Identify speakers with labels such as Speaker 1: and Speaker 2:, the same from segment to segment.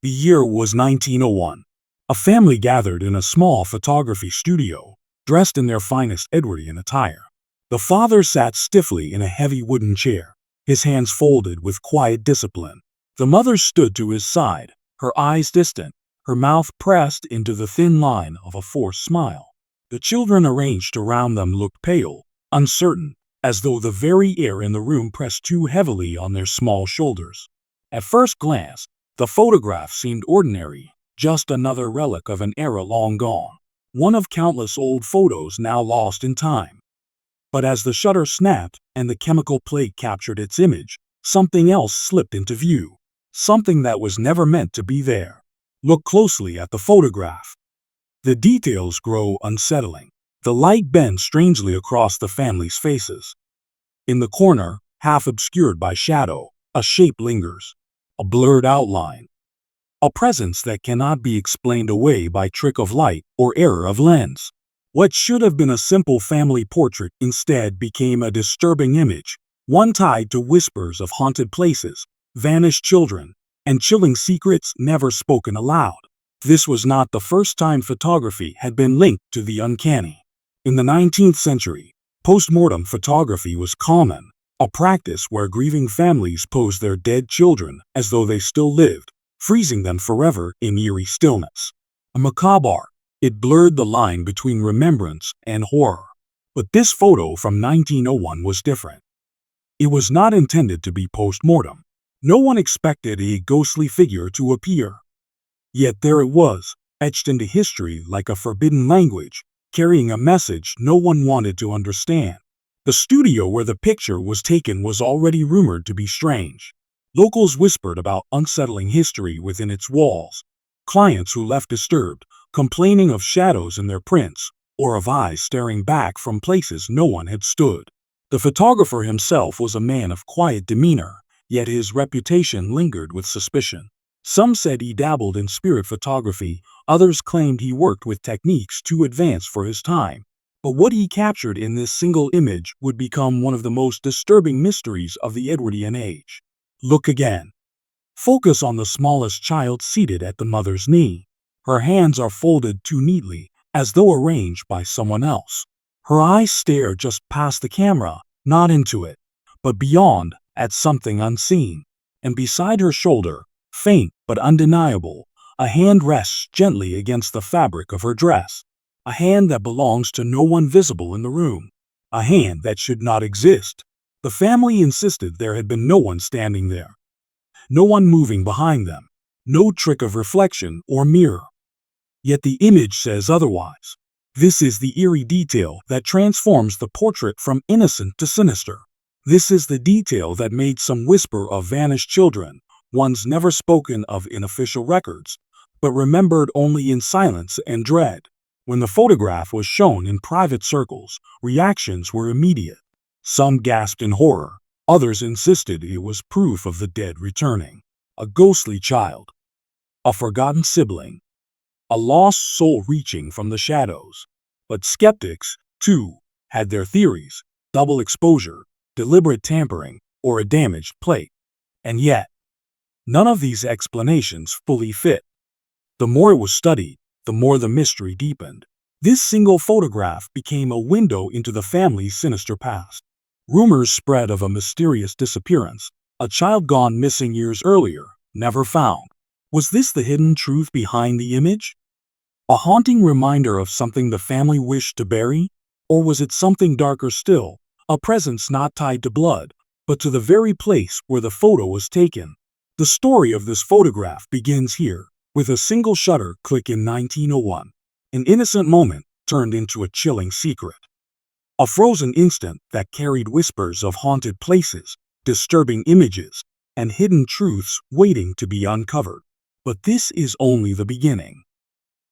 Speaker 1: The year was 1901. A family gathered in a small photography studio, dressed in their finest Edwardian attire. The father sat stiffly in a heavy wooden chair, his hands folded with quiet discipline. The mother stood to his side, her eyes distant, her mouth pressed into the thin line of a forced smile. The children arranged around them looked pale, uncertain, as though the very air in the room pressed too heavily on their small shoulders. At first glance, the photograph seemed ordinary, just another relic of an era long gone, one of countless old photos now lost in time. But as the shutter snapped and the chemical plate captured its image, something else slipped into view, something that was never meant to be there. Look closely at the photograph. The details grow unsettling. The light bends strangely across the family's faces. In the corner, half obscured by shadow, a shape lingers, a blurred outline, a presence that cannot be explained away by trick of light or error of lens. What should have been a simple family portrait instead became a disturbing image, one tied to whispers of haunted places, vanished children, and chilling secrets never spoken aloud. This was not the first time photography had been linked to the uncanny. In the 19th century, post-mortem photography was common, a practice where grieving families posed their dead children as though they still lived, freezing them forever in eerie stillness. A macabre art, it blurred the line between remembrance and horror. But this photo from 1901 was different. It was not intended to be post-mortem. No one expected a ghostly figure to appear. Yet there it was, etched into history like a forbidden language, carrying a message no one wanted to understand. The studio where the picture was taken was already rumored to be strange. Locals whispered about unsettling history within its walls. Clients who left disturbed, complaining of shadows in their prints, or of eyes staring back from places no one had stood. The photographer himself was a man of quiet demeanor, yet his reputation lingered with suspicion. Some said he dabbled in spirit photography, others claimed he worked with techniques too advanced for his time. But what he captured in this single image would become one of the most disturbing mysteries of the Edwardian age. Look again. Focus on the smallest child seated at the mother's knee. Her hands are folded too neatly, as though arranged by someone else. Her eyes stare just past the camera, not into it, but beyond, at something unseen. And beside her shoulder, faint but undeniable, a hand rests gently against the fabric of her dress. A hand that belongs to no one visible in the room. A hand that should not exist. The family insisted there had been no one standing there. No one moving behind them. No trick of reflection or mirror. Yet the image says otherwise. This is the eerie detail that transforms the portrait from innocent to sinister. This is the detail that made some whisper of vanished children, ones never spoken of in official records, but remembered only in silence and dread. When the photograph was shown in private circles, reactions were immediate. Some gasped in horror, others insisted it was proof of the dead returning. A ghostly child. A forgotten sibling. A lost soul reaching from the shadows. But skeptics, too, had their theories: double exposure, deliberate tampering, or a damaged plate. And yet, none of these explanations fully fit. The more it was studied, the more the mystery deepened. This single photograph became a window into the family's sinister past. Rumors spread of a mysterious disappearance, a child gone missing years earlier, never found. Was this the hidden truth behind the image? A haunting reminder of something the family wished to bury? Or was it something darker still, a presence not tied to blood, but to the very place where the photo was taken? The story of this photograph begins here, with a single shutter click in 1901. An innocent moment turned into a chilling secret. A frozen instant that carried whispers of haunted places, disturbing images, and hidden truths waiting to be uncovered. But this is only the beginning.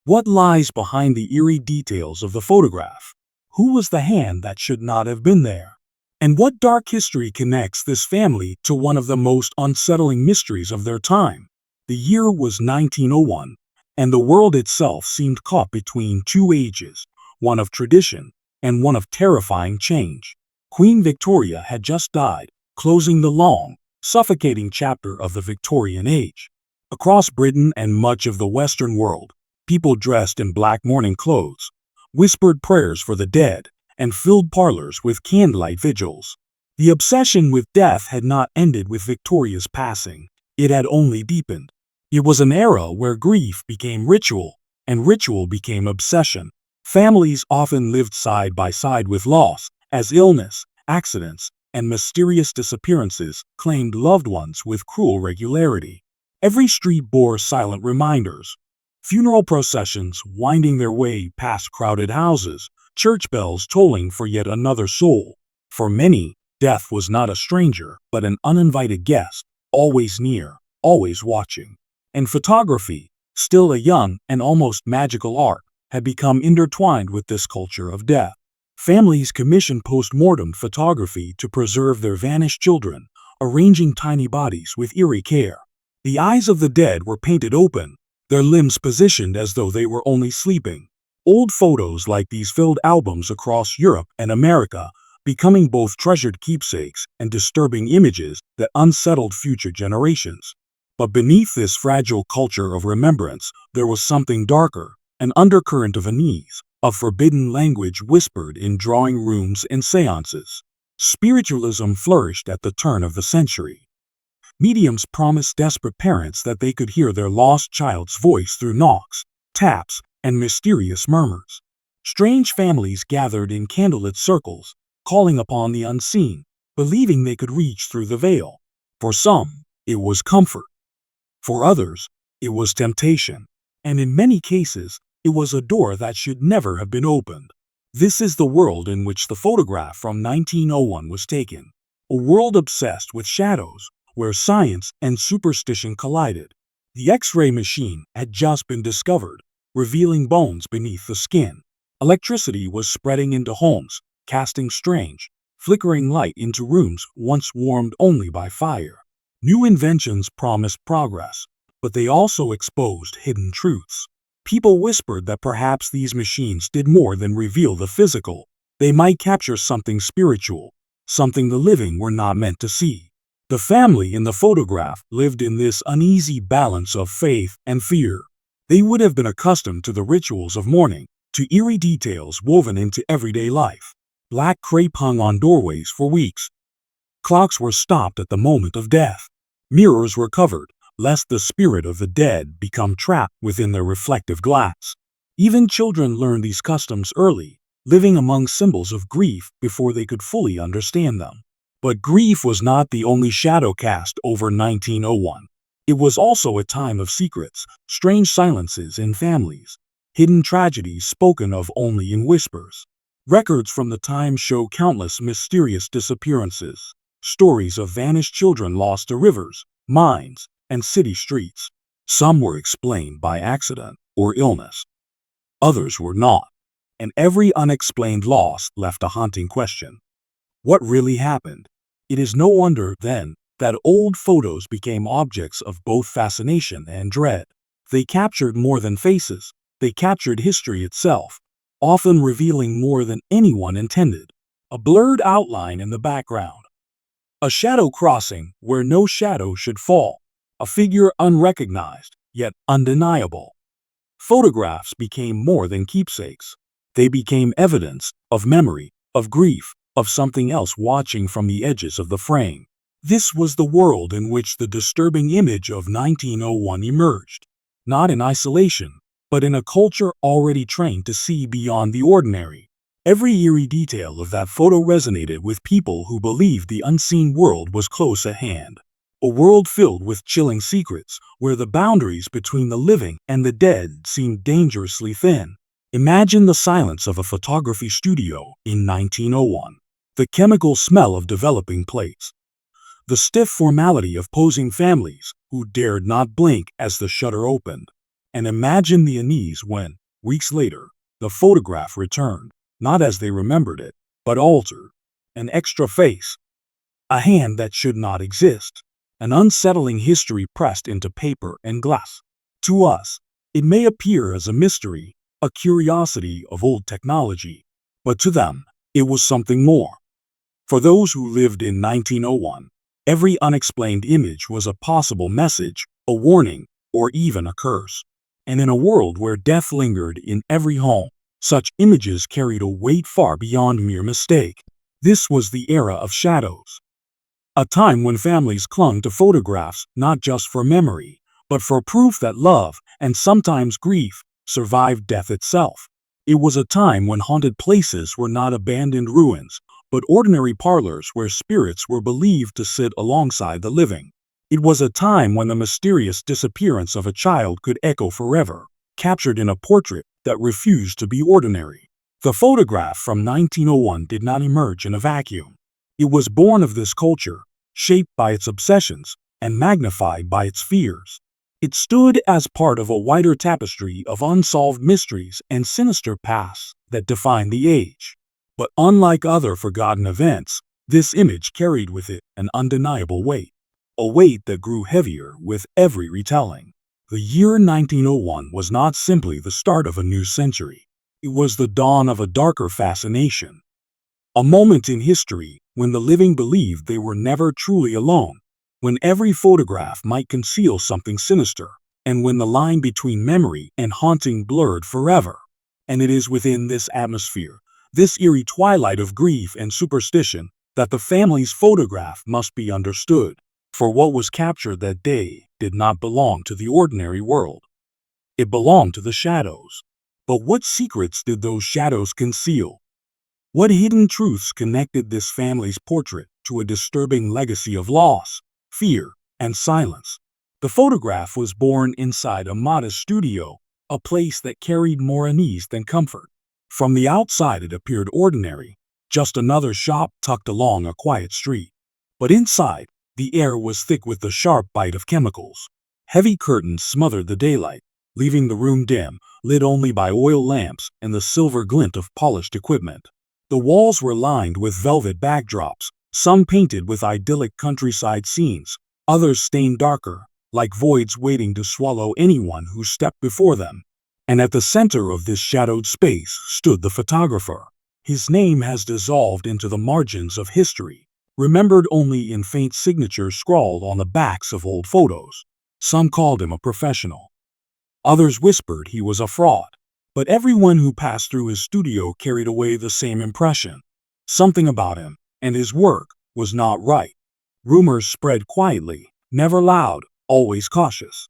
Speaker 1: What lies behind the eerie details of the photograph? Who was the hand that should not have been there? And what dark history connects this family to one of the most unsettling mysteries of their time? The year was 1901, and the world itself seemed caught between two ages, one of tradition and one of terrifying change. Queen Victoria had just died, closing the long, suffocating chapter of the Victorian age. Across Britain and much of the Western world, people dressed in black mourning clothes, whispered prayers for the dead, and filled parlors with candlelight vigils. The obsession with death had not ended with Victoria's passing, it had only deepened. It was an era where grief became ritual, and ritual became obsession. Families often lived side by side with loss, as illness, accidents, and mysterious disappearances claimed loved ones with cruel regularity. Every street bore silent reminders. Funeral processions winding their way past crowded houses, church bells tolling for yet another soul. For many, death was not a stranger, but an uninvited guest, always near, always watching. And photography, still a young and almost magical art, had become intertwined with this culture of death. Families commissioned post-mortem photography to preserve their vanished children, arranging tiny bodies with eerie care. The eyes of the dead were painted open, their limbs positioned as though they were only sleeping. Old photos like these filled albums across Europe and America, becoming both treasured keepsakes and disturbing images that unsettled future generations. But beneath this fragile culture of remembrance, there was something darker, an undercurrent of unease, of forbidden language whispered in drawing rooms and seances. Spiritualism flourished at the turn of the century. Mediums promised desperate parents that they could hear their lost child's voice through knocks, taps, and mysterious murmurs. Strange families gathered in candlelit circles, calling upon the unseen, believing they could reach through the veil. For some, it was comfort. For others, it was temptation. And in many cases, it was a door that should never have been opened. This is the world in which the photograph from 1901 was taken. A world obsessed with shadows, where science and superstition collided. The X-ray machine had just been discovered, revealing bones beneath the skin. Electricity was spreading into homes, casting strange, flickering light into rooms once warmed only by fire. New inventions promised progress, but they also exposed hidden truths. People whispered that perhaps these machines did more than reveal the physical. They might capture something spiritual, something the living were not meant to see. The family in the photograph lived in this uneasy balance of faith and fear. They would have been accustomed to the rituals of mourning, to eerie details woven into everyday life. Black crepe hung on doorways for weeks. Clocks were stopped at the moment of death. Mirrors were covered, lest the spirit of the dead become trapped within their reflective glass. Even children learned these customs early, living among symbols of grief before they could fully understand them. But grief was not the only shadow cast over 1901. It was also a time of secrets, strange silences in families, hidden tragedies spoken of only in whispers. Records from the time show countless mysterious disappearances, stories of vanished children lost to rivers, mines, and city streets. Some were explained by accident or illness. Others were not, and every unexplained loss left a haunting question. What really happened? It is no wonder, then, that old photos became objects of both fascination and dread. They captured more than faces, they captured history itself, often revealing more than anyone intended. A blurred outline in the background. A shadow crossing where no shadow should fall. A figure unrecognized, yet undeniable. Photographs became more than keepsakes. They became evidence of memory, of grief, of something else watching from the edges of the frame. This was the world in which the disturbing image of 1901 emerged. Not in isolation, but in a culture already trained to see beyond the ordinary. Every eerie detail of that photo resonated with people who believed the unseen world was close at hand. A world filled with chilling secrets, where the boundaries between the living and the dead seemed dangerously thin. Imagine the silence of a photography studio in 1901. The chemical smell of developing plates. The stiff formality of posing families who dared not blink as the shutter opened. And imagine the unease when, weeks later, the photograph returned, not as they remembered it, but altered. An extra face. A hand that should not exist. An unsettling history pressed into paper and glass. To us, it may appear as a mystery, a curiosity of old technology, but to them, it was something more. For those who lived in 1901, every unexplained image was a possible message, a warning, or even a curse. And in a world where death lingered in every home, such images carried a weight far beyond mere mistake. This was the era of shadows, a time when families clung to photographs not just for memory, but for proof that love, and sometimes grief, survived death itself. It was a time when haunted places were not abandoned ruins, but ordinary parlors where spirits were believed to sit alongside the living. It was a time when the mysterious disappearance of a child could echo forever, captured in a portrait that refused to be ordinary. The photograph from 1901 did not emerge in a vacuum. It was born of this culture, shaped by its obsessions and magnified by its fears. It stood as part of a wider tapestry of unsolved mysteries and sinister pasts that defined the age. But unlike other forgotten events, this image carried with it an undeniable weight, a weight that grew heavier with every retelling. The year 1901 was not simply the start of a new century. It was the dawn of a darker fascination. A moment in history when the living believed they were never truly alone, when every photograph might conceal something sinister, and when the line between memory and haunting blurred forever. And it is within this atmosphere, this eerie twilight of grief and superstition, that the family's photograph must be understood. For what was captured that day did not belong to the ordinary world. It belonged to the shadows. But what secrets did those shadows conceal? What hidden truths connected this family's portrait to a disturbing legacy of loss, fear, and silence? The photograph was born inside a modest studio, a place that carried more unease than comfort. From the outside it appeared ordinary, just another shop tucked along a quiet street. But inside, the air was thick with the sharp bite of chemicals. Heavy curtains smothered the daylight, leaving the room dim, lit only by oil lamps and the silver glint of polished equipment. The walls were lined with velvet backdrops, some painted with idyllic countryside scenes, others stained darker, like voids waiting to swallow anyone who stepped before them. And at the center of this shadowed space stood the photographer. His name has dissolved into the margins of history, remembered only in faint signatures scrawled on the backs of old photos. Some called him a professional. Others whispered he was a fraud. But everyone who passed through his studio carried away the same impression. Something about him and his work was not right. Rumors spread quietly, never loud, always cautious.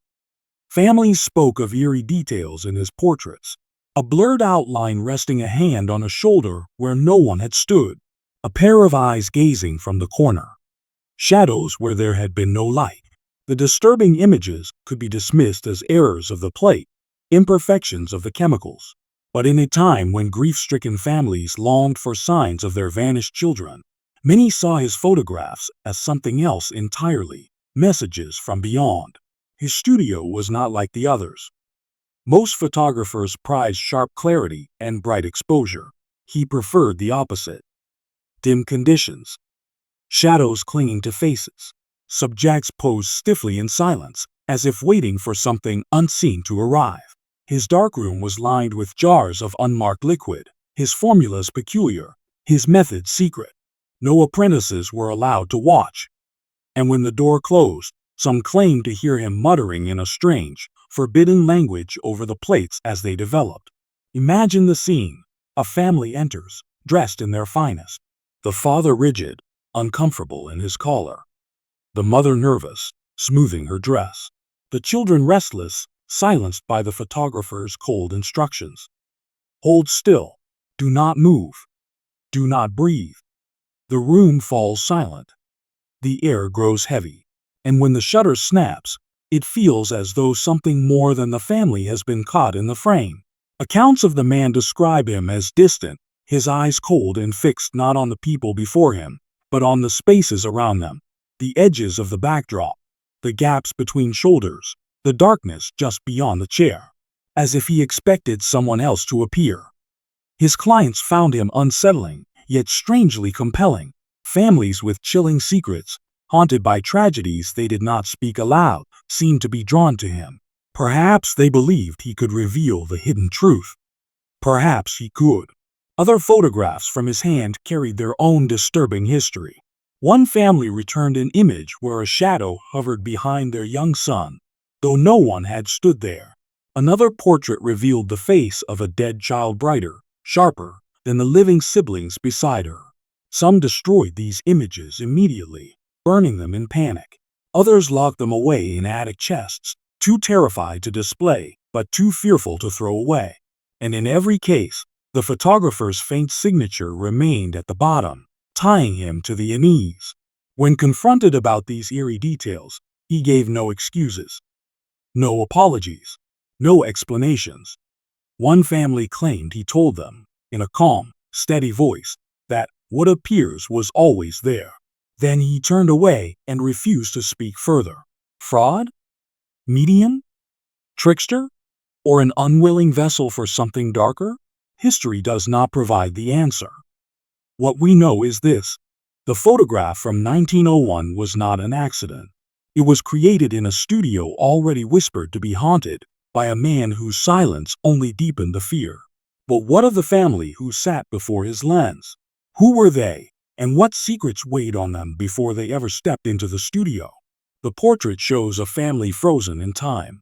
Speaker 1: Families spoke of eerie details in his portraits. A blurred outline resting a hand on a shoulder where no one had stood. A pair of eyes gazing from the corner. Shadows where there had been no light. The disturbing images could be dismissed as errors of the plate, imperfections of the chemicals. But in a time when grief-stricken families longed for signs of their vanished children, many saw his photographs as something else entirely, messages from beyond. His studio was not like the others. Most photographers prized sharp clarity and bright exposure. He preferred the opposite. Dim conditions, shadows clinging to faces, subjects posed stiffly in silence, as if waiting for something unseen to arrive. His darkroom was lined with jars of unmarked liquid, his formulas peculiar, his methods secret. No apprentices were allowed to watch. And when the door closed, some claimed to hear him muttering in a strange, forbidden language over the plates as they developed. Imagine the scene. A family enters, dressed in their finest. The father rigid, uncomfortable in his collar. The mother nervous, smoothing her dress. The children restless, silenced by the photographer's cold instructions. Hold still. Do not move. Do not breathe. The room falls silent. The air grows heavy. And when the shutter snaps, it feels as though something more than the family has been caught in the frame. Accounts of the man describe him as distant, his eyes cold and fixed not on the people before him, but on the spaces around them, the edges of the backdrop, the gaps between shoulders, the darkness just beyond the chair, as if he expected someone else to appear. His clients found him unsettling, yet strangely compelling. Families with chilling secrets, haunted by tragedies they did not speak aloud, seemed to be drawn to him. Perhaps they believed he could reveal the hidden truth. Perhaps he could. Other photographs from his hand carried their own disturbing history. One family returned an image where a shadow hovered behind their young son, though no one had stood there. Another portrait revealed the face of a dead child brighter, sharper than the living siblings beside her. Some destroyed these images immediately, burning them in panic. Others locked them away in attic chests, too terrified to display, but too fearful to throw away. And in every case, the photographer's faint signature remained at the bottom, tying him to the unease. When confronted about these eerie details, he gave no excuses, no apologies, no explanations. One family claimed he told them, in a calm, steady voice, that what appears was always there. Then he turned away and refused to speak further. Fraud? Medium? Trickster? Or an unwilling vessel for something darker? History does not provide the answer. What we know is this: the photograph from 1901 was not an accident. It was created in a studio already whispered to be haunted by a man whose silence only deepened the fear. But what of the family who sat before his lens? Who were they, and what secrets weighed on them before they ever stepped into the studio? The portrait shows a family frozen in time.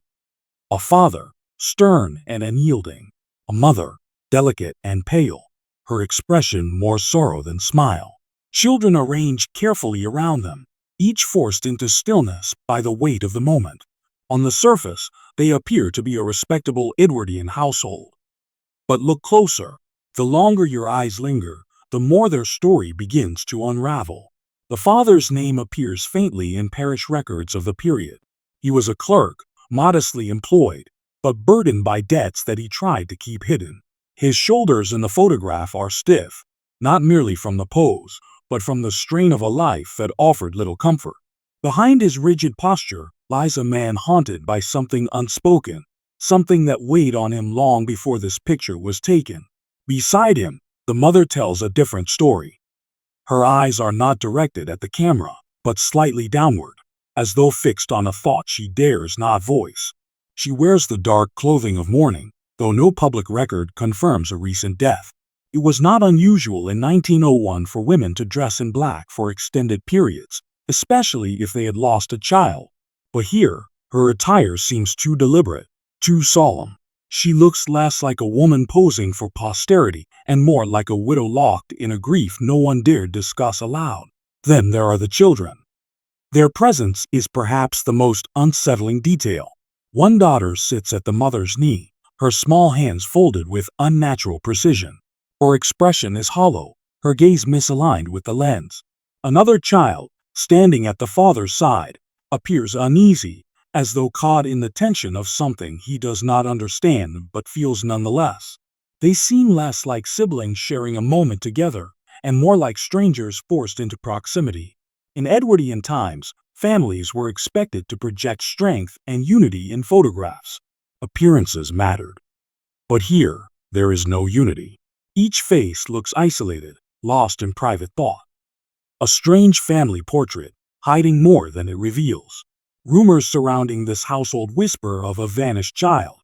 Speaker 1: A father, stern and unyielding. A mother, delicate and pale, her expression more sorrow than smile. Children arranged carefully around them, each forced into stillness by the weight of the moment. On the surface, they appear to be a respectable Edwardian household. But look closer. The longer your eyes linger, the more their story begins to unravel. The father's name appears faintly in parish records of the period. He was a clerk, modestly employed, but burdened by debts that he tried to keep hidden. His shoulders in the photograph are stiff, not merely from the pose, but from the strain of a life that offered little comfort. Behind his rigid posture lies a man haunted by something unspoken, something that weighed on him long before this picture was taken. Beside him, the mother tells a different story. Her eyes are not directed at the camera, but slightly downward, as though fixed on a thought she dares not voice. She wears the dark clothing of mourning, though no public record confirms a recent death. It was not unusual in 1901 for women to dress in black for extended periods, especially if they had lost a child. But here, her attire seems too deliberate, too solemn. She looks less like a woman posing for posterity and more like a widow locked in a grief no one dared discuss aloud. Then there are the children. Their presence is perhaps the most unsettling detail. One daughter sits at the mother's knee, her small hands folded with unnatural precision. Her expression is hollow, her gaze misaligned with the lens. Another child, standing at the father's side, appears uneasy, as though caught in the tension of something he does not understand but feels nonetheless. They seem less like siblings sharing a moment together, and more like strangers forced into proximity. In Edwardian times, families were expected to project strength and unity in photographs. Appearances mattered. But here, there is no unity. Each face looks isolated, lost in private thought. A strange family portrait, hiding more than it reveals. Rumors surrounding this household whisper of a vanished child.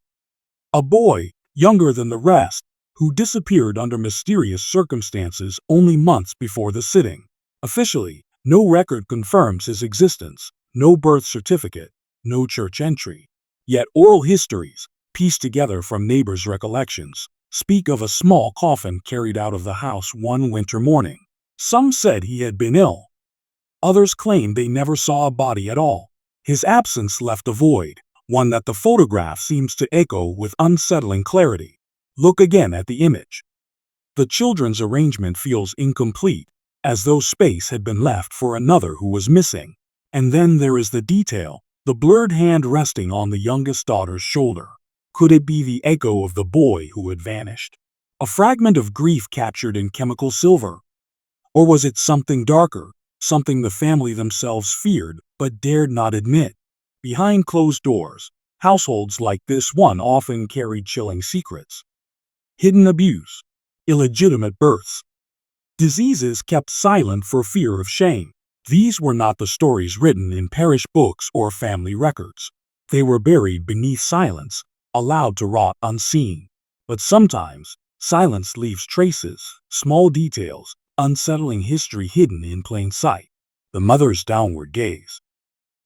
Speaker 1: A boy, younger than the rest, who disappeared under mysterious circumstances only months before the sitting. Officially, no record confirms his existence, no birth certificate, no church entry. Yet oral histories, pieced together from neighbors' recollections, speak of a small coffin carried out of the house one winter morning. Some said he had been ill. Others claimed they never saw a body at all. His absence left a void, one that the photograph seems to echo with unsettling clarity. Look again at the image. The children's arrangement feels incomplete, as though space had been left for another who was missing. And then there is the detail, the blurred hand resting on the youngest daughter's shoulder. Could it be the echo of the boy who had vanished? A fragment of grief captured in chemical silver? Or was it something darker, something the family themselves feared but dared not admit? Behind closed doors, households like this one often carried chilling secrets. Hidden abuse, illegitimate births, diseases kept silent for fear of shame. These were not the stories written in parish books or family records. They were buried beneath silence, allowed to rot unseen. But sometimes, silence leaves traces, small details, unsettling history hidden in plain sight. The mother's downward gaze.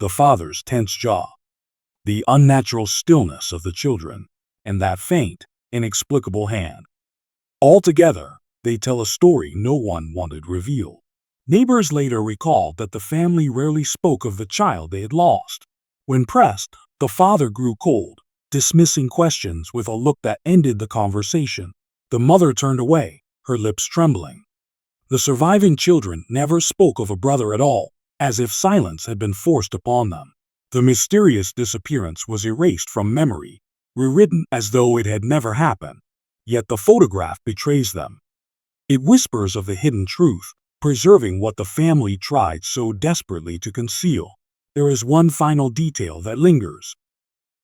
Speaker 1: The father's tense jaw. the unnatural stillness of the children, and that faint, inexplicable hand. Altogether, they tell a story no one wanted revealed. Neighbors later recalled that the family rarely spoke of the child they had lost. When pressed, the father grew cold, dismissing questions with a look that ended the conversation. The mother turned away, her lips trembling. The surviving children never spoke of a brother at all, as if silence had been forced upon them. The mysterious disappearance was erased from memory, rewritten as though it had never happened. Yet the photograph betrays them. It whispers of the hidden truth, preserving what the family tried so desperately to conceal. There is one final detail that lingers.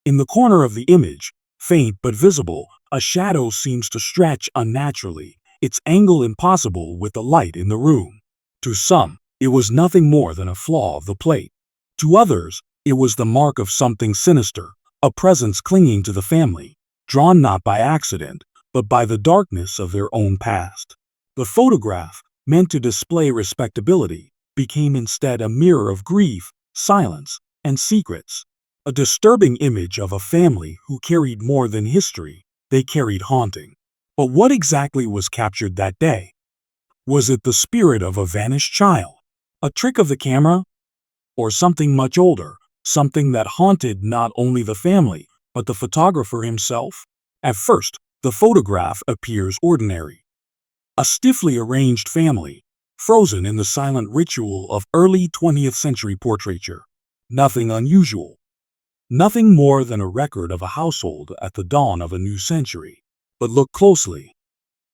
Speaker 1: In the corner of the image, faint but visible, a shadow seems to stretch unnaturally, its angle impossible with the light in the room. To some, it was nothing more than a flaw of the plate. To others, it was the mark of something sinister, a presence clinging to the family, drawn not by accident, but by the darkness of their own past. The photograph, meant to display respectability, became instead a mirror of grief, silence, and secrets. A disturbing image of a family who carried more than history, they carried haunting. But what exactly was captured that day? Was it the spirit of a vanished child? A trick of the camera? Or something much older, something that haunted not only the family, but the photographer himself? At first, the photograph appears ordinary. A stiffly arranged family, frozen in the silent ritual of early 20th century portraiture. Nothing unusual. Nothing more than a record of a household at the dawn of a new century. But look closely.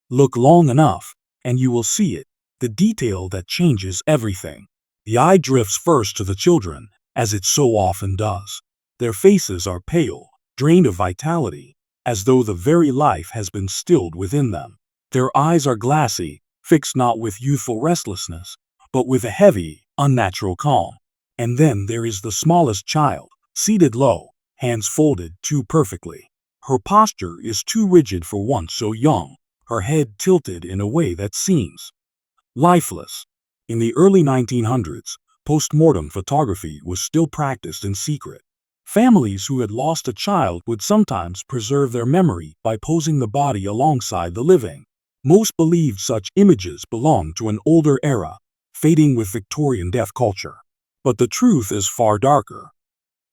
Speaker 1: Look long enough, and you will see it, the detail that changes everything. The eye drifts first to the children, as it so often does. Their faces are pale, drained of vitality, as though the very life has been stilled within them. Their eyes are glassy, fixed not with youthful restlessness, but with a heavy, unnatural calm. And then there is the smallest child, seated low, hands folded too perfectly. Her posture is too rigid for one so young, her head tilted in a way that seems lifeless. In the early 1900s, post-mortem photography was still practiced in secret. Families who had lost a child would sometimes preserve their memory by posing the body alongside the living. Most believed such images belonged to an older era, fading with Victorian death culture. But the truth is far darker.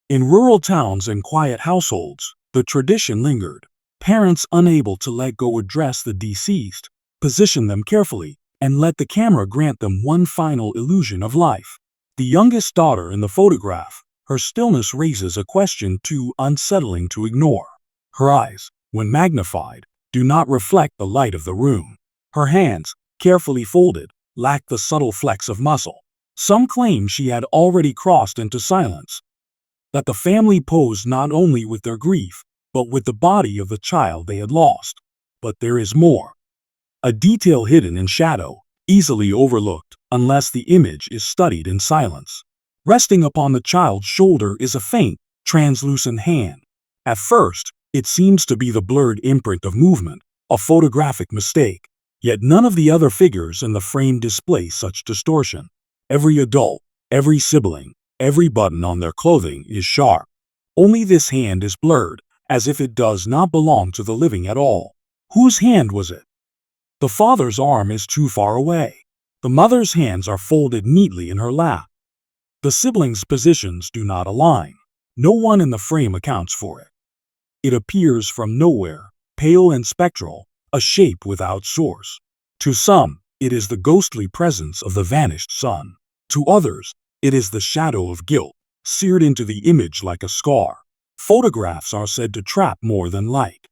Speaker 1: In rural towns and quiet households, the tradition lingered. Parents unable to let go would dress the deceased, position them carefully, and let the camera grant them one final illusion of life. The youngest daughter in the photograph, her stillness raises a question too unsettling to ignore. Her eyes, when magnified, do not reflect the light of the room. Her hands, carefully folded, lack the subtle flex of muscle. Some claim she had already crossed into silence, that the family posed not only with their grief, but with the body of the child they had lost. But there is more. A detail hidden in shadow, easily overlooked unless the image is studied in silence. Resting upon the child's shoulder is a faint, translucent hand. At first, it seems to be the blurred imprint of movement, a photographic mistake. Yet none of the other figures in the frame display such distortion. Every adult, every sibling, every button on their clothing is sharp. Only this hand is blurred, as if it does not belong to the living at all. Whose hand was it? The father's arm is too far away. The mother's hands are folded neatly in her lap. The siblings' positions do not align. No one in the frame accounts for it. It appears from nowhere, pale and spectral, a shape without source. To some, it is the ghostly presence of the vanished son. To others, it is the shadow of guilt, seared into the image like a scar. Photographs are said to trap more than light.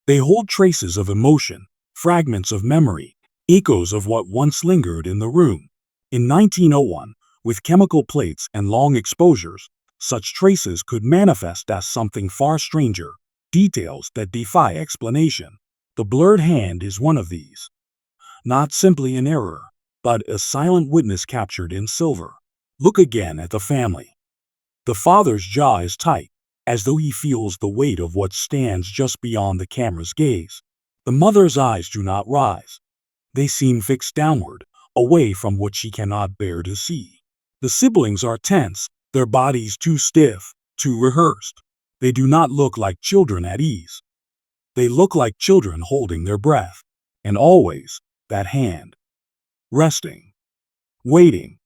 Speaker 1: They hold traces of emotion, fragments of memory, echoes of what once lingered in the room. In 1901, with chemical plates and long exposures, such traces could manifest as something far stranger, details that defy explanation. The blurred hand is one of these. Not simply an error, but a silent witness captured in silver. Look again at the family. The father's jaw is tight, as though he feels the weight of what stands just beyond the camera's gaze. The mother's eyes do not rise. They seem fixed downward, away from what she cannot bear to see. The siblings are tense, their bodies too stiff, too rehearsed. They do not look like children at ease. They look like children holding their breath. And always, that hand. Resting. Waiting.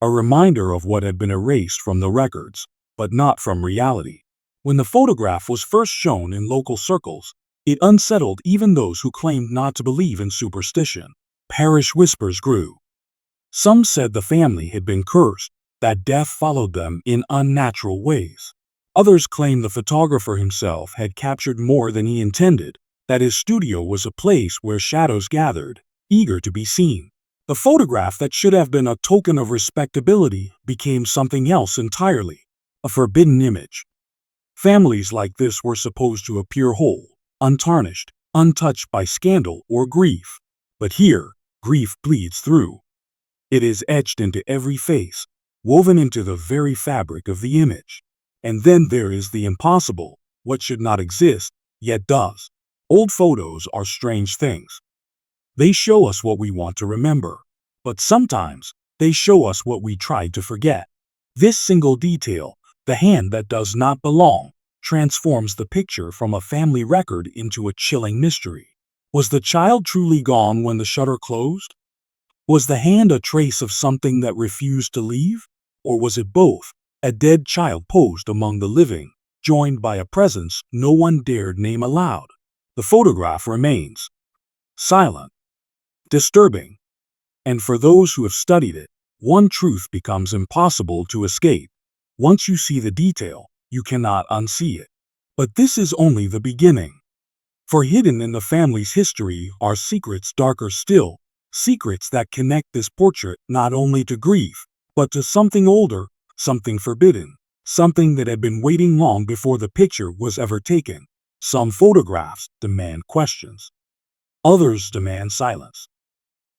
Speaker 1: A reminder of what had been erased from the records, but not from reality. When the photograph was first shown in local circles, it unsettled even those who claimed not to believe in superstition. Parish whispers grew. Some said the family had been cursed, that death followed them in unnatural ways. Others claimed the photographer himself had captured more than he intended, that his studio was a place where shadows gathered, eager to be seen. The photograph that should have been a token of respectability became something else entirely, a forbidden image. Families like this were supposed to appear whole, untarnished, untouched by scandal or grief. But here, grief bleeds through. It is etched into every face, woven into the very fabric of the image. And then there is the impossible, what should not exist, yet does. Old photos are strange things. They show us what we want to remember, but sometimes they show us what we tried to forget. This single detail, the hand that does not belong, transforms the picture from a family record into a chilling mystery. Was the child truly gone when the shutter closed? Was the hand a trace of something that refused to leave? Or was it both, a dead child posed among the living, joined by a presence no one dared name aloud? The photograph remains silent, disturbing, and for those who have studied it, one truth becomes impossible to escape. Once you see the detail, you cannot unsee it. But this is only the beginning. For hidden in the family's history are secrets darker still, secrets that connect this portrait not only to grief, but to something older, something forbidden, something that had been waiting long before the picture was ever taken. Some photographs demand questions. Others demand silence.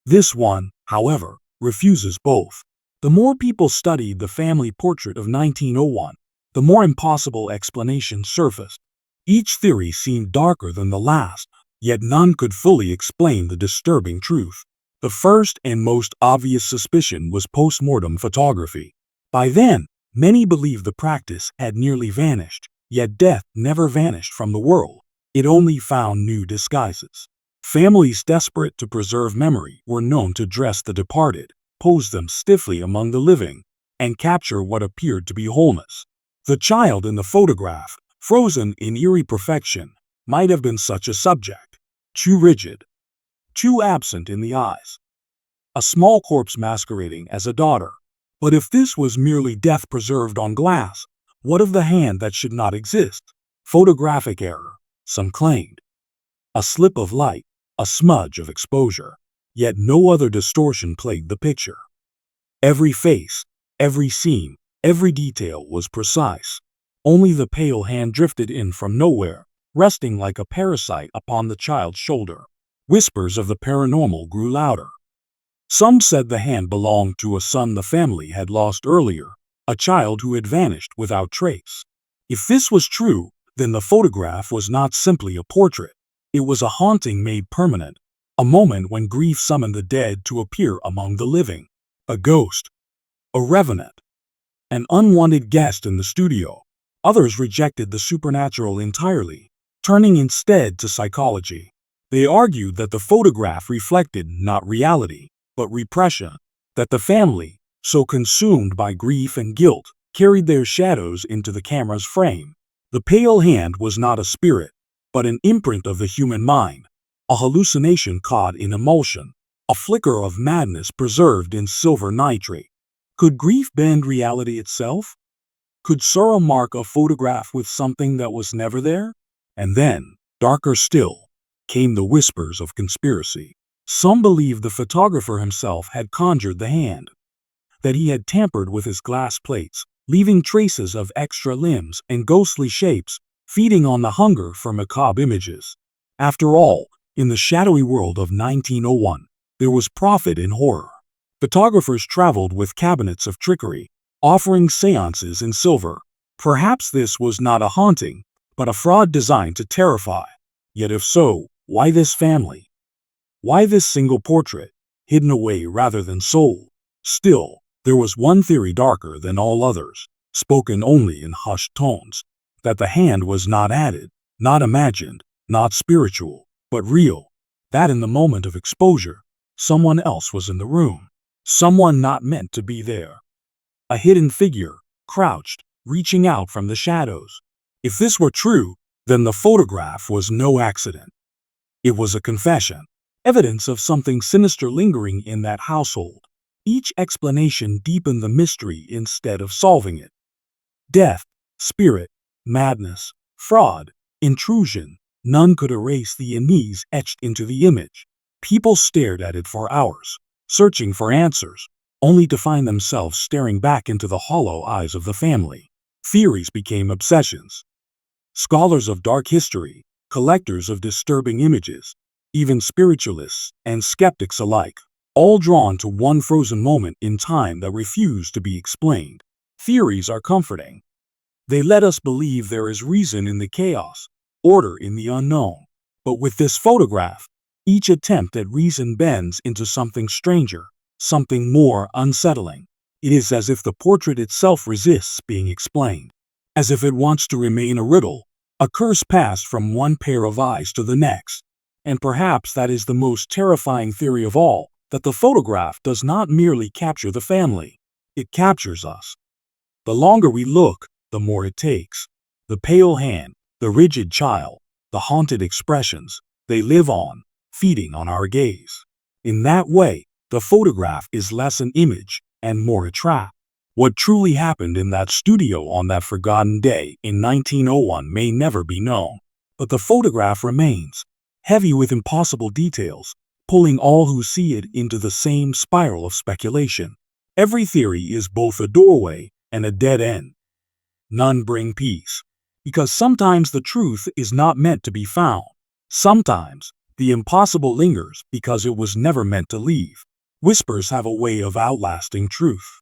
Speaker 1: This one, however, refuses both. The more people studied the family portrait of 1901, the more impossible explanations surfaced. Each theory seemed darker than the last, yet none could fully explain the disturbing truth. The first and most obvious suspicion was post-mortem photography. By then, many believed the practice had nearly vanished, yet death never vanished from the world. It only found new disguises. Families desperate to preserve memory were known to dress the departed, pose them stiffly among the living, and capture what appeared to be wholeness. The child in the photograph, frozen in eerie perfection, might have been such a subject. Too rigid, too absent in the eyes. A small corpse masquerading as a daughter. But if this was merely death preserved on glass, what of the hand that should not exist? Photographic error, some claimed. A slip of light, a smudge of exposure. Yet no other distortion plagued the picture. Every face, every seam, every detail was precise. Only the pale hand drifted in from nowhere, resting like a parasite upon the child's shoulder. Whispers of the paranormal grew louder. Some said the hand belonged to a son the family had lost earlier, a child who had vanished without trace. If this was true, then the photograph was not simply a portrait. It was a haunting made permanent, a moment when grief summoned the dead to appear among the living. A ghost, a revenant, an unwanted guest in the studio. Others rejected the supernatural entirely, turning instead to psychology. They argued that the photograph reflected not reality, but repression, that the family, so consumed by grief and guilt, carried their shadows into the camera's frame. The pale hand was not a spirit, but an imprint of the human mind, a hallucination caught in emulsion, a flicker of madness preserved in silver nitrate. Could grief bend reality itself? Could sorrow mark a photograph with something that was never there? And then, darker still, came the whispers of conspiracy. Some believed the photographer himself had conjured the hand, that he had tampered with his glass plates, leaving traces of extra limbs and ghostly shapes, feeding on the hunger for macabre images. After all, in the shadowy world of 1901, there was profit in horror. Photographers traveled with cabinets of trickery, offering seances in silver. Perhaps this was not a haunting, but a fraud designed to terrify. Yet if so, why this family? Why this single portrait, hidden away rather than sold? Still, there was one theory darker than all others, spoken only in hushed tones. that the hand was not added, not imagined, not spiritual, but real. That in the moment of exposure, someone else was in the room. Someone not meant to be there. A hidden figure, crouched, reaching out from the shadows. If this were true, then the photograph was no accident. It was a confession, evidence of something sinister lingering in that household. Each explanation deepened the mystery instead of solving it. Death, spirit, madness, fraud, intrusion, none could erase the unease etched into the image. People stared at it for hours, searching for answers, only to find themselves staring back into the hollow eyes of the family. Theories became obsessions. Scholars of dark history, collectors of disturbing images, even spiritualists and skeptics alike, all drawn to one frozen moment in time that refused to be explained. Theories are comforting. They let us believe there is reason in the chaos, order in the unknown. But with this photograph, each attempt at reason bends into something stranger, something more unsettling. It is as if the portrait itself resists being explained, as if it wants to remain a riddle, a curse passed from one pair of eyes to the next. And perhaps that is the most terrifying theory of all, that the photograph does not merely capture the family, it captures us. The longer we look, the more it takes. The pale hand, the rigid child, the haunted expressions, they live on, feeding on our gaze. In that way, the photograph is less an image and more a trap. What truly happened in that studio on that forgotten day in 1901 may never be known, but the photograph remains, heavy with impossible details, pulling all who see it into the same spiral of speculation. Every theory is both a doorway and a dead end. None bring peace, because sometimes the truth is not meant to be found. Sometimes the impossible lingers because it was never meant to leave. Whispers have a way of outlasting truth.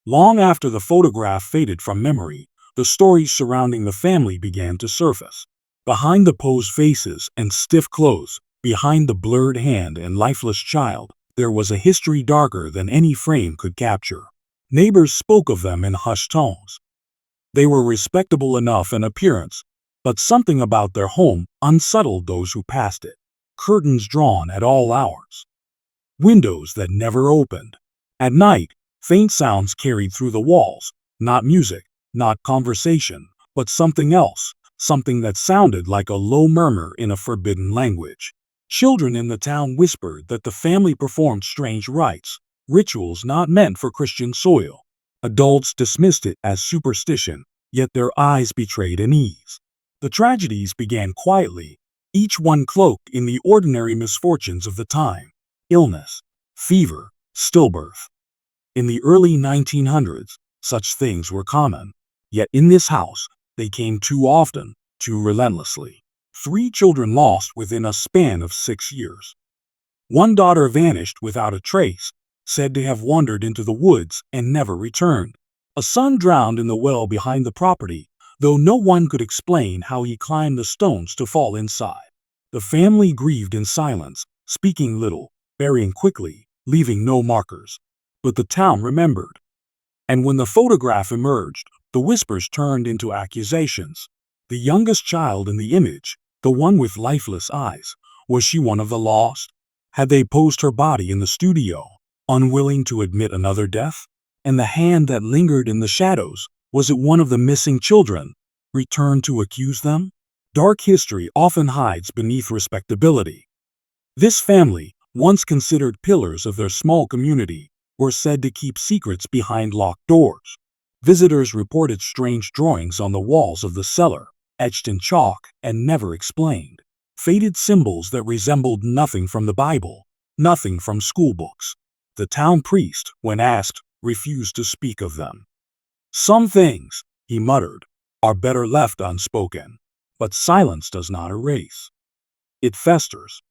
Speaker 1: Long after the photograph faded from memory, the stories surrounding the family began to surface. Behind the posed faces and stiff clothes, behind the blurred hand and lifeless child, there was a history darker than any frame could capture. Neighbors spoke of them in hushed tones. They were respectable enough in appearance, but something about their home unsettled those who passed it. Curtains drawn at all hours. Windows that never opened. At night, faint sounds carried through the walls, not music, not conversation, but something else, something that sounded like a low murmur in a forbidden language. Children in the town whispered that the family performed strange rites, rituals not meant for Christian soil. Adults dismissed it as superstition, yet their eyes betrayed unease. The tragedies began quietly, each one cloaked in the ordinary misfortunes of the time: illness, fever, stillbirth. In the early 1900s, such things were common. Yet in this house, they came too often, too relentlessly. 3 children lost within a span of 6 years. One daughter vanished without a trace, said to have wandered into the woods and never returned. A son drowned in the well behind the property, though no one could explain how he climbed the stones to fall inside. The family grieved in silence, speaking little, burying quickly, leaving no markers. But the town remembered. And when the photograph emerged, the whispers turned into accusations. The youngest child in the image, the one with lifeless eyes, was she one of the lost? Had they posed her body in the studio, unwilling to admit another death? And the hand that lingered in the shadows, was it one of the missing children, returned to accuse them? Dark history often hides beneath respectability. This family, once considered pillars of their small community, were said to keep secrets behind locked doors. Visitors reported strange drawings on the walls of the cellar, etched in chalk and never explained. Faded symbols that resembled nothing from the Bible, nothing from schoolbooks. The town priest, when asked, refused to speak of them. Some things, he muttered, are better left unspoken. But silence does not erase. It festers.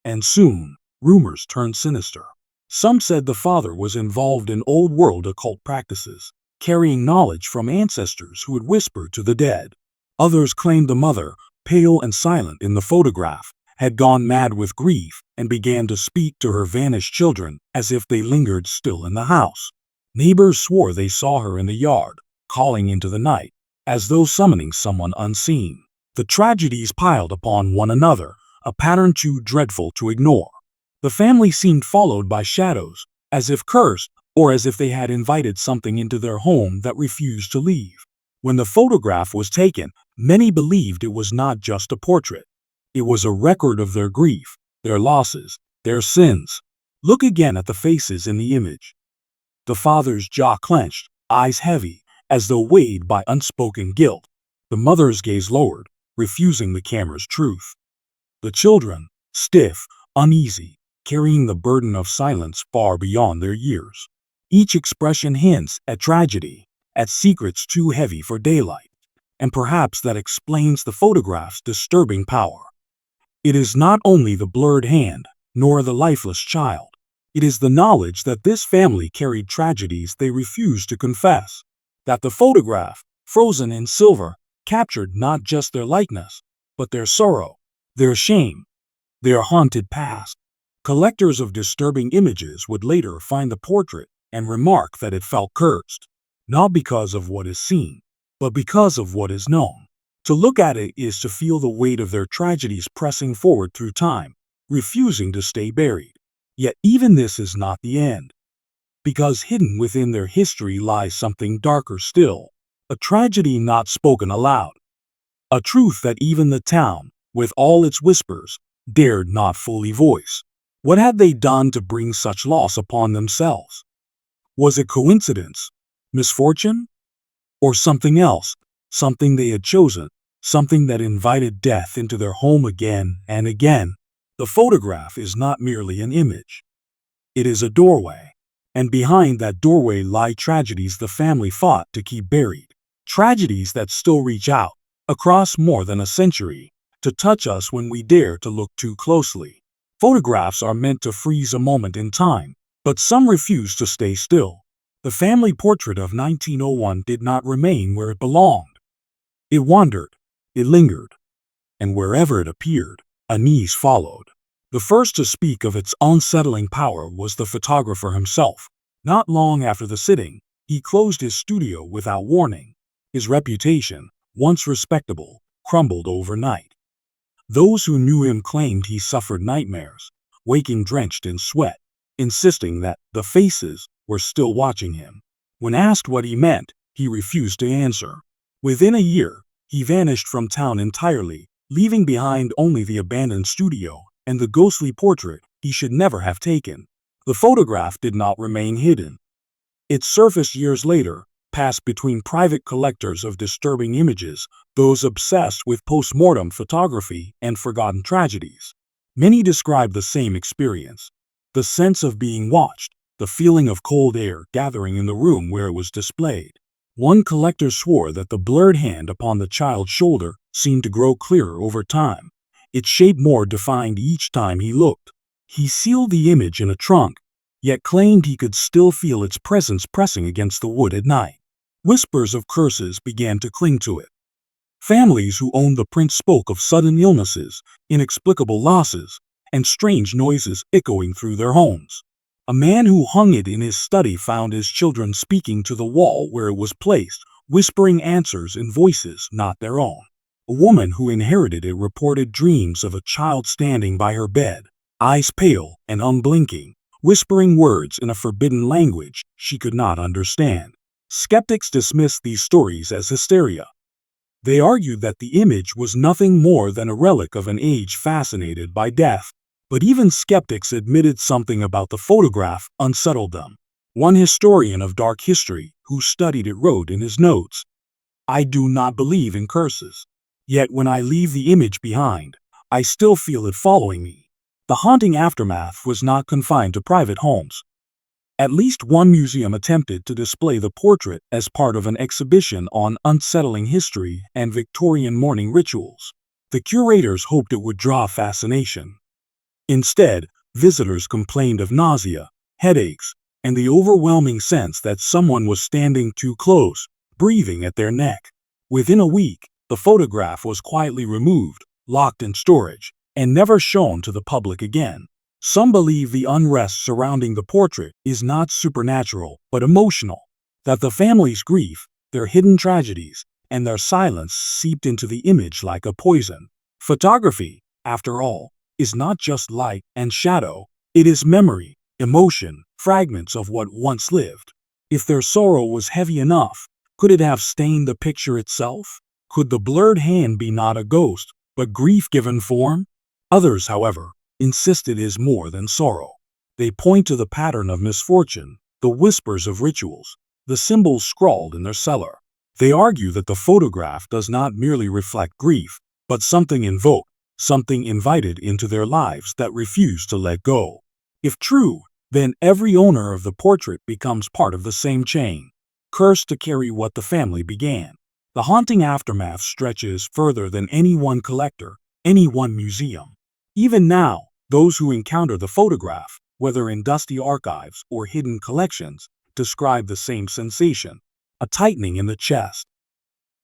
Speaker 1: And soon, rumors turned sinister. Some said the father was involved in old-world occult practices, carrying knowledge from ancestors who had whispered to the dead. Others claimed the mother, pale and silent in the photograph, had gone mad with grief and began to speak to her vanished children as if they lingered still in the house. Neighbors swore they saw her in the yard, calling into the night. as though summoning someone unseen. The tragedies piled upon one another, a pattern too dreadful to ignore. The family seemed followed by shadows, as if cursed, or as if they had invited something into their home that refused to leave. When the photograph was taken, many believed it was not just a portrait. It was a record of their grief, their losses, their sins. Look again at the faces in the image. The father's jaw clenched, eyes heavy, as though weighed by unspoken guilt. The mother's gaze lowered, refusing the camera's truth. The children, stiff, uneasy, carrying the burden of silence far beyond their years. Each expression hints at tragedy, at secrets too heavy for daylight. And perhaps that explains the photograph's disturbing power. It is not only the blurred hand, nor the lifeless child. It is the knowledge that this family carried tragedies they refused to confess. That the photograph, frozen in silver, captured not just their likeness, but their sorrow, their shame, their haunted past. Collectors of disturbing images would later find the portrait and remark that it felt cursed, not because of what is seen, but because of what is known. To look at it is to feel the weight of their tragedies pressing forward through time, refusing to stay buried. Yet even this is not the end. Because hidden within their history lies something darker still, a tragedy not spoken aloud. A truth that even the town, with all its whispers, dared not fully voice. What had they done to bring such loss upon themselves? Was it coincidence, misfortune, or something else, something they had chosen, something that invited death into their home again and again? The photograph is not merely an image. It is a doorway, and behind that doorway lie tragedies the family fought to keep buried. Tragedies that still reach out, across more than a century, to touch us when we dare to look too closely. Photographs are meant to freeze a moment in time, but some refuse to stay still. The family portrait of 1901 did not remain where it belonged. It wandered, it lingered, and wherever it appeared, unease followed. The first to speak of its unsettling power was the photographer himself. Not long after the sitting, he closed his studio without warning. His reputation, once respectable, crumbled overnight. Those who knew him claimed he suffered nightmares, waking drenched in sweat, insisting that the faces were still watching him. When asked what he meant, he refused to answer. Within a year, he vanished from town entirely, leaving behind only the abandoned studio and the ghostly portrait he should never have taken. The photograph did not remain hidden. It surfaced years later, passed between private collectors of disturbing images, those obsessed with post-mortem photography and forgotten tragedies. Many describe the same experience. The sense of being watched, the feeling of cold air gathering in the room where it was displayed. One collector swore that the blurred hand upon the child's shoulder seemed to grow clearer over time. Its shape more defined each time he looked. He sealed the image in a trunk, yet claimed he could still feel its presence pressing against the wood at night. Whispers of curses began to cling to it. Families who owned the print spoke of sudden illnesses, inexplicable losses, and strange noises echoing through their homes. A man who hung it in his study found his children speaking to the wall where it was placed, whispering answers in voices not their own. A woman who inherited it reported dreams of a child standing by her bed, eyes pale and unblinking, whispering words in a forbidden language she could not understand. Skeptics dismissed these stories as hysteria. They argued that the image was nothing more than a relic of an age fascinated by death. But even skeptics admitted something about the photograph unsettled them. One historian of dark history who studied it wrote in his notes, "I do not believe in curses. Yet when I leave the image behind, I still feel it following me." The haunting aftermath was not confined to private homes. At least one museum attempted to display the portrait as part of an exhibition on unsettling history and Victorian mourning rituals. The curators hoped it would draw fascination. Instead, visitors complained of nausea, headaches, and the overwhelming sense that someone was standing too close, breathing at their neck. Within a week, the photograph was quietly removed, locked in storage, and never shown to the public again. Some believe the unrest surrounding the portrait is not supernatural but emotional, that the family's grief, their hidden tragedies, and their silence seeped into the image like a poison. Photography, after all, is not just light and shadow, it is memory, emotion, fragments of what once lived. If their sorrow was heavy enough, could it have stained the picture itself? Could the blurred hand be not a ghost, but grief given form? Others, however, insisted it is more than sorrow. They point to the pattern of misfortune, the whispers of rituals, the symbols scrawled in their cellar. They argue that the photograph does not merely reflect grief, but something invoked, something invited into their lives that refused to let go. If true, then every owner of the portrait becomes part of the same chain, cursed to carry what the family began. The haunting aftermath stretches further than any one collector, any one museum. Even now, those who encounter the photograph, whether in dusty archives or hidden collections, describe the same sensation: a tightening in the chest,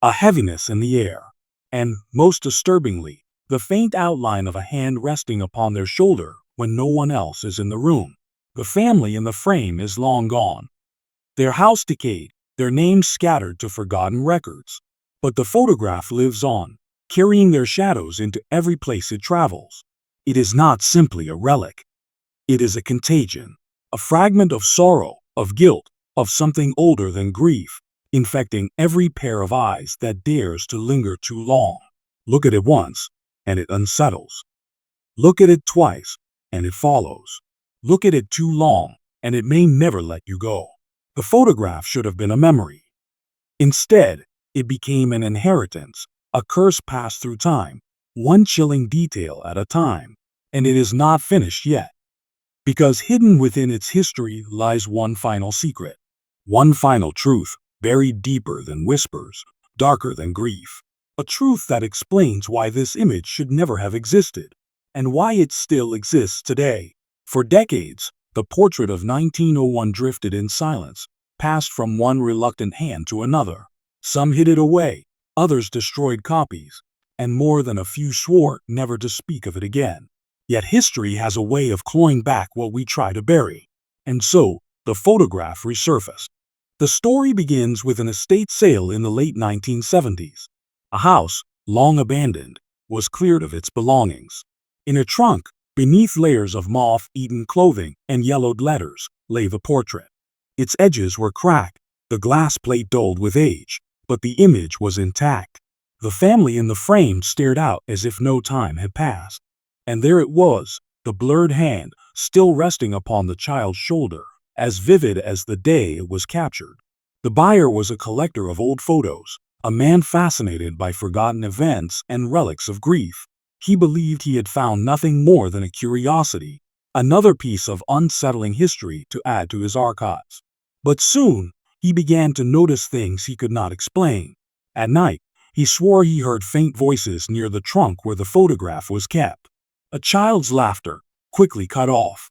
Speaker 1: a heaviness in the air, and, most disturbingly, the faint outline of a hand resting upon their shoulder when no one else is in the room. The family in the frame is long gone. Their house decayed, their names scattered to forgotten records. But the photograph lives on, carrying their shadows into every place it travels. It is not simply a relic. It is a contagion, a fragment of sorrow, of guilt, of something older than grief, infecting every pair of eyes that dares to linger too long. Look at it once, and it unsettles. Look at it twice, and it follows. Look at it too long, and it may never let you go. The photograph should have been a memory. Instead, it became an inheritance, a curse passed through time, one chilling detail at a time. And it is not finished yet. Because hidden within its history lies one final secret, one final truth, buried deeper than whispers, darker than grief. A truth that explains why this image should never have existed, and why it still exists today. For decades, the portrait of 1901 drifted in silence, passed from one reluctant hand to another. Some hid it away, others destroyed copies, and more than a few swore never to speak of it again. Yet history has a way of clawing back what we try to bury. And so, the photograph resurfaced. The story begins with an estate sale in the late 1970s. A house, long abandoned, was cleared of its belongings. In a trunk, beneath layers of moth-eaten clothing and yellowed letters, lay the portrait. Its edges were cracked, the glass plate dulled with age, but the image was intact. The family in the frame stared out as if no time had passed. And there it was, the blurred hand, still resting upon the child's shoulder, as vivid as the day it was captured. The buyer was a collector of old photos, a man fascinated by forgotten events and relics of grief. He believed he had found nothing more than a curiosity, another piece of unsettling history to add to his archives. But soon, he began to notice things he could not explain. At night, he swore he heard faint voices near the trunk where the photograph was kept. A child's laughter, quickly cut off.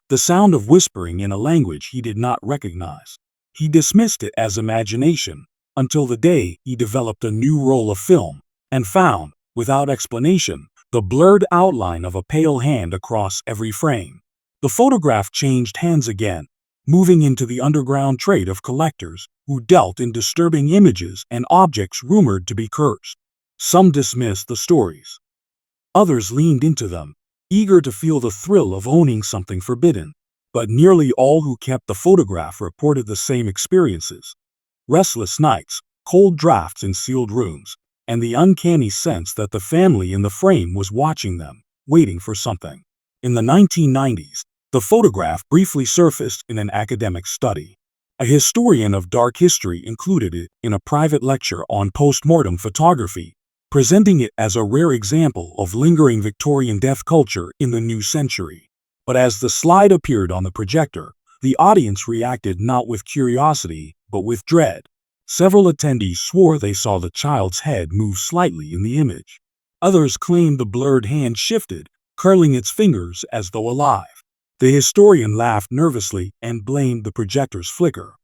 Speaker 1: The sound of whispering in a language he did not recognize. He dismissed it as imagination, until the day he developed a new roll of film, and found, without explanation, the blurred outline of a pale hand across every frame. The photograph changed hands again, moving into the underground trade of collectors who dealt in disturbing images and objects rumored to be cursed. Some dismissed the stories. Others leaned into them, eager to feel the thrill of owning something forbidden. But nearly all who kept the photograph reported the same experiences: restless nights, cold drafts in sealed rooms, and the uncanny sense that the family in the frame was watching them, waiting for something. In the 1990s, the photograph briefly surfaced in an academic study. A historian of dark history included it in a private lecture on post-mortem photography, presenting it as a rare example of lingering Victorian death culture in the new century. But as the slide appeared on the projector, the audience reacted not with curiosity, but with dread. Several attendees swore they saw the child's head move slightly in the image. Others claimed the blurred hand shifted, curling its fingers as though alive. The historian laughed nervously and blamed the projector's flicker.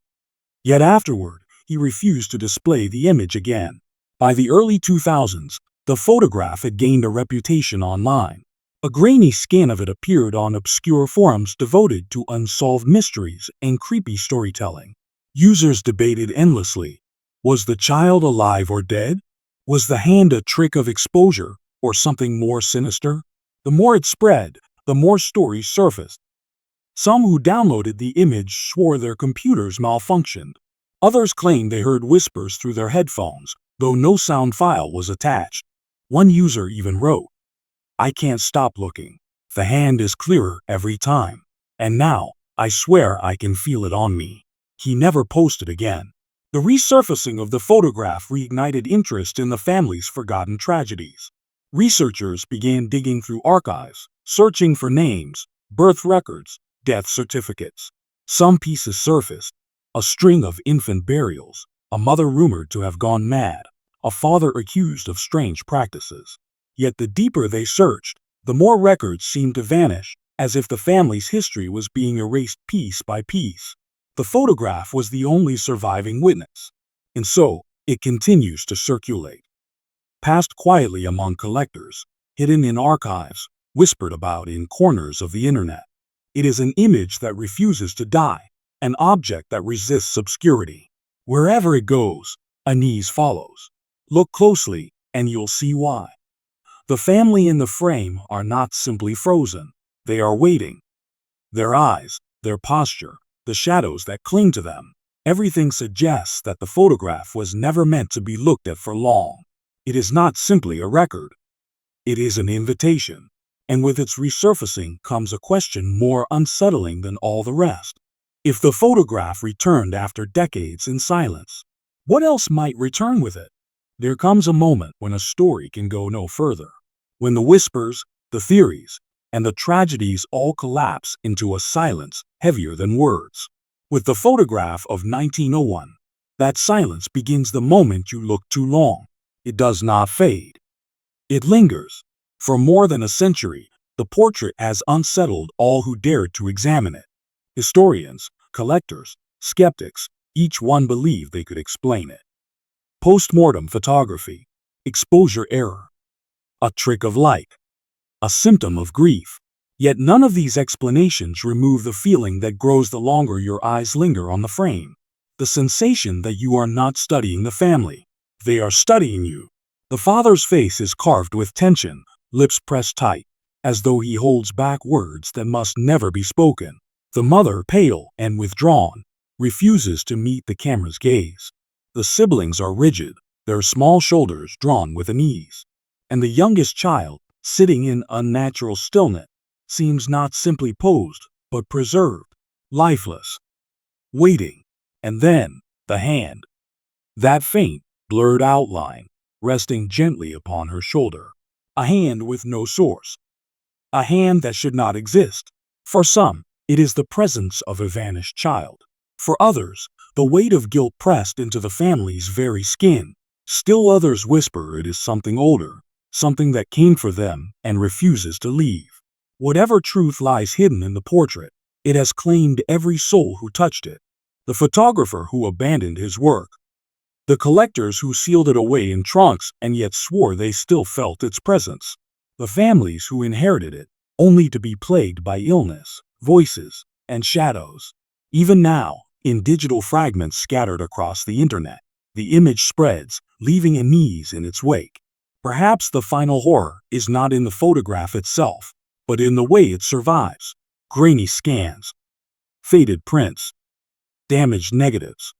Speaker 1: Yet afterward, he refused to display the image again. By the early 2000s, the photograph had gained a reputation online. A grainy scan of it appeared on obscure forums devoted to unsolved mysteries and creepy storytelling. Users debated endlessly. Was the child alive or dead? Was the hand a trick of exposure or something more sinister? The more it spread, the more stories surfaced. Some who downloaded the image swore their computers malfunctioned. Others claimed they heard whispers through their headphones, though no sound file was attached. One user even wrote, "I can't stop looking. The hand is clearer every time. And now, I swear I can feel it on me." He never posted again. The resurfacing of the photograph reignited interest in the family's forgotten tragedies. Researchers began digging through archives, searching for names, birth records, death certificates. Some pieces surfaced: a string of infant burials, a mother rumored to have gone mad, a father accused of strange practices. Yet the deeper they searched, the more records seemed to vanish, as if the family's history was being erased piece by piece. The photograph was the only surviving witness, and so it continues to circulate. Passed quietly among collectors, hidden in archives, whispered about in corners of the internet. It is an image that refuses to die, an object that resists obscurity. Wherever it goes, unease follows. Look closely, and you'll see why. The family in the frame are not simply frozen. They are waiting. Their eyes, their posture, the shadows that cling to them, everything suggests that the photograph was never meant to be looked at for long. It is not simply a record. It is an invitation. And with its resurfacing comes a question more unsettling than all the rest. If the photograph returned after decades in silence, what else might return with it? There comes a moment when a story can go no further. When the whispers, the theories, and the tragedies all collapse into a silence heavier than words. With the photograph of 1901, that silence begins the moment you look too long. It does not fade. It lingers. For more than a century, the portrait has unsettled all who dared to examine it. Historians, collectors, skeptics, each one believed they could explain it. Post-mortem photography, exposure error, a trick of light, a symptom of grief. Yet none of these explanations remove the feeling that grows the longer your eyes linger on the frame. The sensation that you are not studying the family. They are studying you. The father's face is carved with tension, lips pressed tight, as though he holds back words that must never be spoken. The mother, pale and withdrawn, refuses to meet the camera's gaze. The siblings are rigid, their small shoulders drawn with an ease. And the youngest child, sitting in unnatural stillness, seems not simply posed, but preserved, lifeless, waiting. And then, the hand. That faint, blurred outline, resting gently upon her shoulder. A hand with no source. A hand that should not exist. For some, it is the presence of a vanished child. For others, the weight of guilt pressed into the family's very skin. Still others whisper it is something older, something that came for them and refuses to leave. Whatever truth lies hidden in the portrait, it has claimed every soul who touched it. The photographer who abandoned his work. The collectors who sealed it away in trunks and yet swore they still felt its presence. The families who inherited it, only to be plagued by illness, voices, and shadows. Even now, in digital fragments scattered across the internet, the image spreads, leaving unease in its wake. Perhaps the final horror is not in the photograph itself, but in the way it survives. Grainy scans, faded prints, damaged negatives.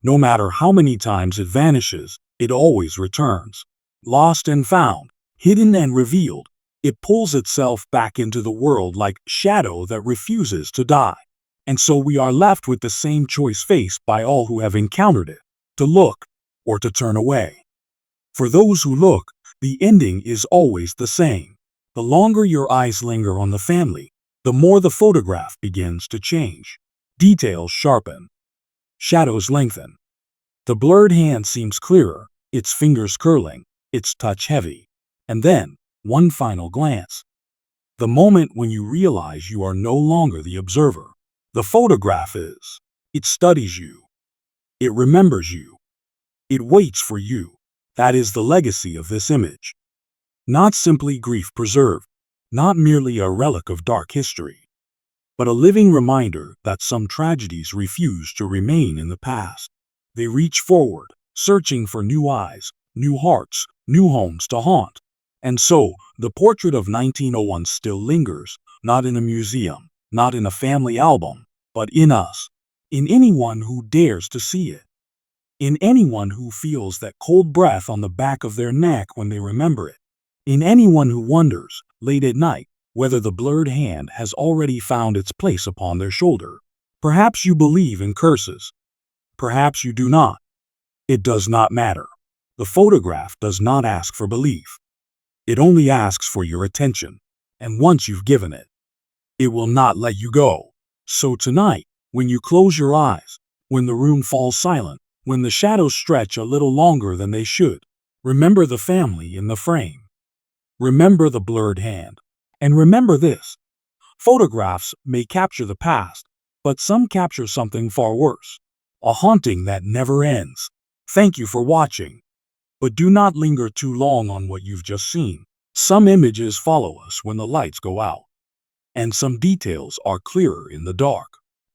Speaker 1: No matter how many times it vanishes, it always returns. Lost and found, hidden and revealed, it pulls itself back into the world like shadow that refuses to die. And so we are left with the same choice faced by all who have encountered it, to look or to turn away. For those who look, the ending is always the same. The longer your eyes linger on the family, the more the photograph begins to change. Details sharpen. Shadows lengthen. The blurred hand seems clearer, its fingers curling, its touch heavy. And then, one final glance. The moment when you realize you are no longer the observer. The photograph is. It studies you. It remembers you. It waits for you. That is the legacy of this image. Not simply grief preserved, not merely a relic of dark history, but a living reminder that some tragedies refuse to remain in the past. They reach forward, searching for new eyes, new hearts, new homes to haunt. And so, the portrait of 1901 still lingers, not in a museum, not in a family album, but in us, in anyone who dares to see it, in anyone who feels that cold breath on the back of their neck when they remember it, in anyone who wonders, late at night, whether the blurred hand has already found its place upon their shoulder. Perhaps you believe in curses. Perhaps you do not. It does not matter. The photograph does not ask for belief. It only asks for your attention. And once you've given it, it will not let you go. So tonight, when you close your eyes, when the room falls silent, when the shadows stretch a little longer than they should, remember the family in the frame. Remember the blurred hand. And remember this: photographs may capture the past, but some capture something far worse, a haunting that never ends. Thank you for watching. But do not linger too long on what you've just seen. Some images follow us when the lights go out, and some details are clearer in the dark.